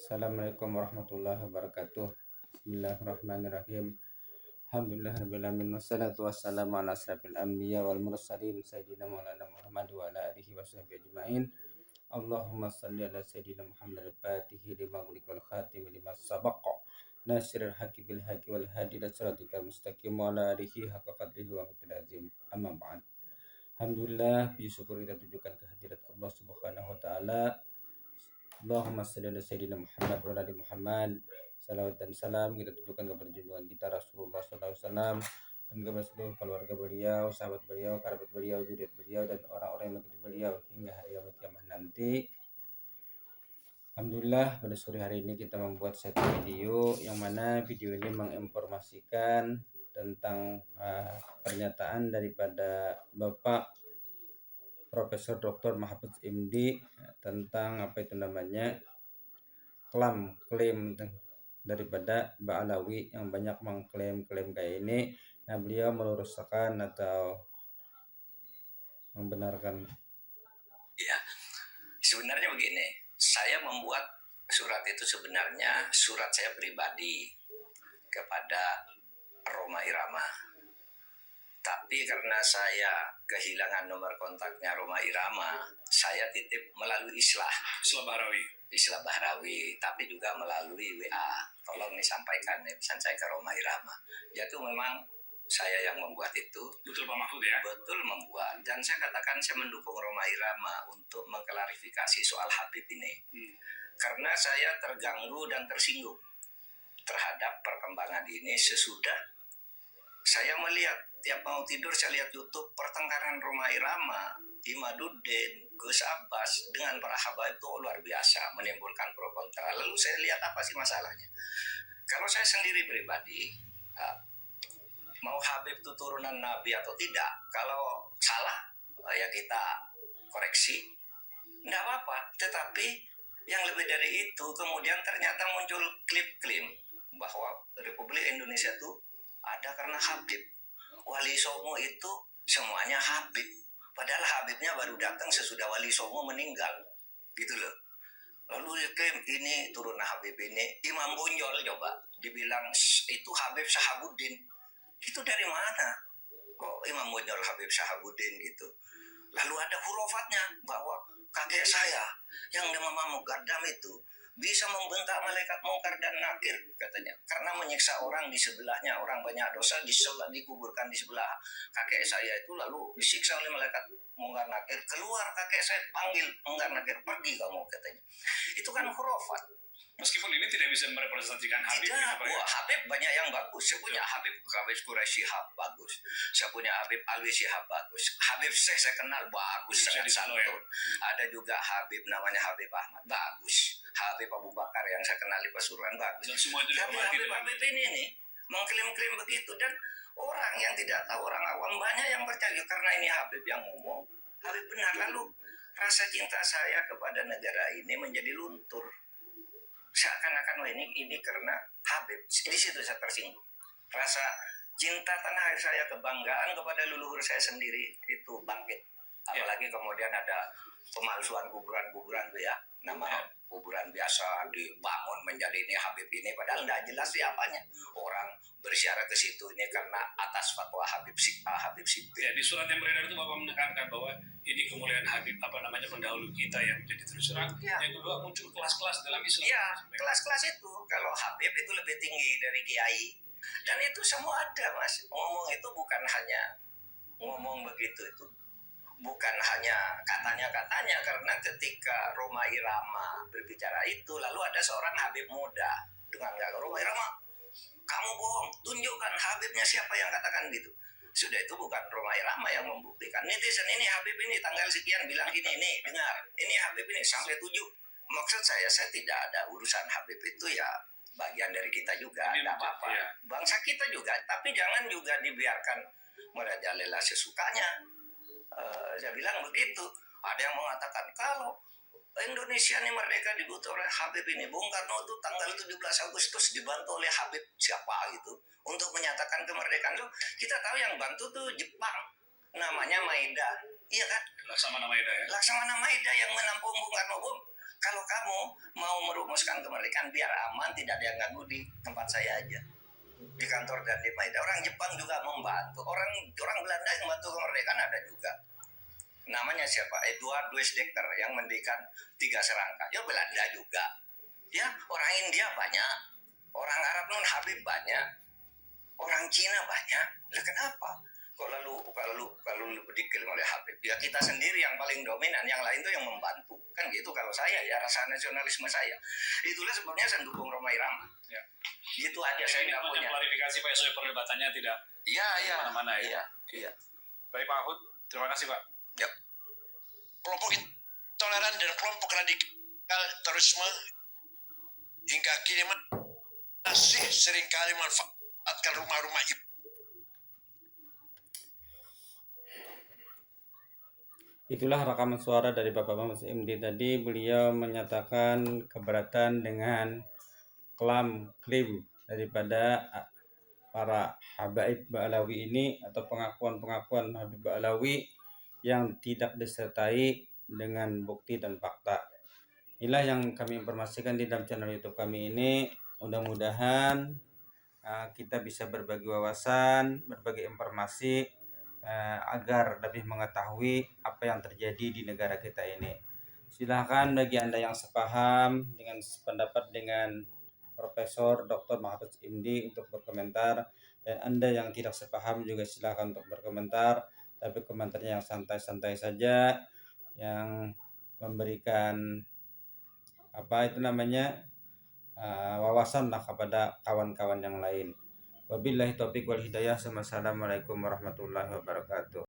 Assalamualaikum warahmatullahi wabarakatuh. Bismillahirrahmanirrahim. Alhamdulillahirabbil alamin wassalatu wassalamu ala asyrafil anbiya wal mursalin sayyidina maulana Muhammad wa ala alihi washabbihi ajmain. Allahumma shalli ala sayyidina Muhammad al-Fatihi lima ughliqal khatim lima sabaqa nasiril haqqi bil haqqi wal hadi ila siratikal mustaqim wa ala alihi haqqa qadrihi wa miqdaril azim. Amma ba'd. Alhamdulillah, puji syukur kita tujukan kehadirat Allah Subhanahu wa taala. Allahumma shalli ala sayyidina Muhammad wa ala ali Muhammad. Salawat dan salam kita tujukan kepada junjungan kita Rasulullah sallallahu alaihi wasallam dan kepada seluruh keluarga beliau, sahabat beliau, kerabat beliau, zuriat beliau dan orang-orang yang mengikuti beliau hingga hari kiamat nanti. Alhamdulillah, pada sore hari ini kita membuat satu video yang mana video ini menginformasikan tentang pernyataan daripada Bapak Profesor Dr. Mahfudz MD tentang klaim daripada Mbak Alawi yang banyak mengklaim kayak ini. Nah, beliau meluruskan atau membenarkan. Ya, sebenarnya begini, saya membuat surat itu sebenarnya surat saya pribadi kepada Rhoma Irama. Tapi karena saya kehilangan nomor kontaknya Rhoma Irama, saya titip melalui Islah Bahrawi, tapi juga melalui WA. Tolong disampaikan pesan saya ke Rhoma Irama. Jadi memang saya yang membuat itu. Betul Pak Mahfud ya? Betul membuat. Dan saya katakan saya mendukung Rhoma Irama untuk mengklarifikasi soal Habib ini. Karena saya terganggu dan tersinggung terhadap perkembangan ini sesudah saya melihat tiap mau tidur saya lihat YouTube pertengkaran Rhoma Irama, Imaduddin, Gus Abbas dengan para habaib itu luar biasa, menimbulkan pro kontra. Lalu saya lihat apa sih masalahnya. Kalau saya sendiri pribadi, mau Habib itu turunan Nabi atau tidak, kalau salah ya kita koreksi, tidak apa-apa. Tetapi yang lebih dari itu, kemudian ternyata muncul klip-klip bahwa Republik Indonesia itu ada karena Habib. Wali Songo itu semuanya Habib. Padahal Habibnya baru datang sesudah Wali Songo meninggal. Gitu loh. Lalu klaim ini turunan Habib ini. Imam Bonjol coba dibilang itu Habib Sahabuddin. Itu dari mana? Kok Imam Bonjol Habib Sahabuddin gitu. Lalu ada hurufatnya bahwa kakek saya yang nama Muqaddam itu bisa membentak malaikat Munkar dan Nakir katanya, karena menyiksa orang di sebelahnya, orang banyak dosa dikuburkan di sebelah kakek saya itu, lalu disiksa oleh malaikat Munkar Nakir, keluar kakek saya panggil Munkar Nakir, pergi kamu katanya. Itu kan khurafat. Meskipun ini tidak bisa merepresentasikan Habib. Tidak, Habib banyak yang bagus. Saya punya Habib Quraisy Shihab bagus. Saya punya Habib Alwi Shihab bagus. Habib Syekh saya kenal bagus, sangat santun. Ya. Ada juga Habib namanya Habib Ahmad bagus. Habib Abu Bakar yang saya kenal di Pasuruan bagus. Dan semua itu tapi Habib ini nih mengklaim-klaim begitu, dan orang yang tidak tahu, orang awam banyak yang percaya karena ini Habib yang ngomong. Habib benar. Lalu rasa cinta saya kepada negara ini menjadi luntur. Seakan-akan ini karena Habib. Di situ saya tersinggung. Rasa cinta tanah air saya, kebanggaan kepada leluhur saya sendiri itu bangkit. Apalagi kemudian ada pemalsuan kuburan-kuburan tuh ya. Nama kuburan biasa dibangun menjadi ini Habib ini, padahal tidak jelas siapanya. Orang bersyarat ke situ ini karena atas fatwa Habib Sipil. Ya, di surat yang beredar itu Bapak menekankan bahwa ini kemuliaan Habib pendahulu kita yang menjadi terus terang. Ya. Yang kedua muncul kelas-kelas dalam Islam. Iya, kelas-kelas itu. Kalau Habib itu lebih tinggi dari kiai. Dan itu semua ada, Mas. Ngomong itu bukan hanya ngomong begitu itu. Bukan hanya katanya, karena ketika Rhoma Irama berbicara itu, lalu ada seorang Habib muda dengan gagah, Rhoma Irama, kamu bohong, tunjukkan Habibnya siapa yang katakan gitu. Sudah, itu bukan Rhoma Irama yang membuktikan. Netizen ini Habib ini tanggal sekian bilang ini dengar, ini Habib ini sampai 7. Maksud saya tidak ada urusan Habib itu ya bagian dari kita juga, tidak apa-apa. Ya. Bangsa kita juga, tapi jangan juga dibiarkan merajalela sesukanya. Saya bilang begitu. Ada yang mengatakan kalau Indonesia ini merdeka dibuat oleh Habib ini, Bung Karno itu tanggal 17 Agustus dibantu oleh Habib siapa gitu untuk menyatakan kemerdekaan. Loh, kita tahu yang bantu tuh Jepang, namanya Maeda, iya kan? Laksamana Maeda ya. Laksamana Maeda yang menampung Bung Karno. Kalau kamu mau merumuskan kemerdekaan biar aman, tidak ada yang ganggu di tempat saya aja, di kantor dan di Maeda. Orang Jepang juga membantu, orang Belanda yang membantu kemerdekaan ada juga. Namanya siapa? Edward Weisdecker yang mendirikan 3 serangka. Ya Belanda juga. Ya orang India banyak, orang Arab non Habib banyak, orang Cina banyak. Lah kenapa? Kok lalu diklaim oleh Habib? Ya kita sendiri yang paling dominan, yang lain tuh yang membantu. Kan gitu kalau saya ya, rasa nasionalisme saya. Itulah sebabnya saya dukung Rhoma Irama. Ya. Gitu aja saya nggak punya. Klarifikasi Pak supaya perdebatannya tidak mana-mana ya. Iya. Baik Pak Ahud, terima kasih Pak. Ya. Kelompok intoleran dan kelompok radikal terorisme hingga kini masih seringkali memanfaatkan rumah-rumah ibu. Itulah rekaman suara dari Bapak Mahfuz MD tadi. Beliau menyatakan keberatan dengan klaim daripada para Habaib Ba'alawi ini atau pengakuan-pengakuan Habib Ba'alawi yang tidak disertai dengan bukti dan fakta. Inilah yang kami informasikan di dalam channel YouTube kami ini. Mudah-mudahan kita bisa berbagi wawasan, berbagi informasi agar lebih mengetahui apa yang terjadi di negara kita ini. Silahkan bagi Anda yang sepaham dengan pendapat dengan Profesor Dr. Mahfuz MD untuk berkomentar, dan Anda yang tidak sepaham juga silahkan untuk berkomentar, tapi komentarnya yang santai-santai saja, yang memberikan wawasan lah kepada kawan-kawan yang lain. Wabillahi taufiq wal hidayah. Wassalamualaikum warahmatullahi wabarakatuh.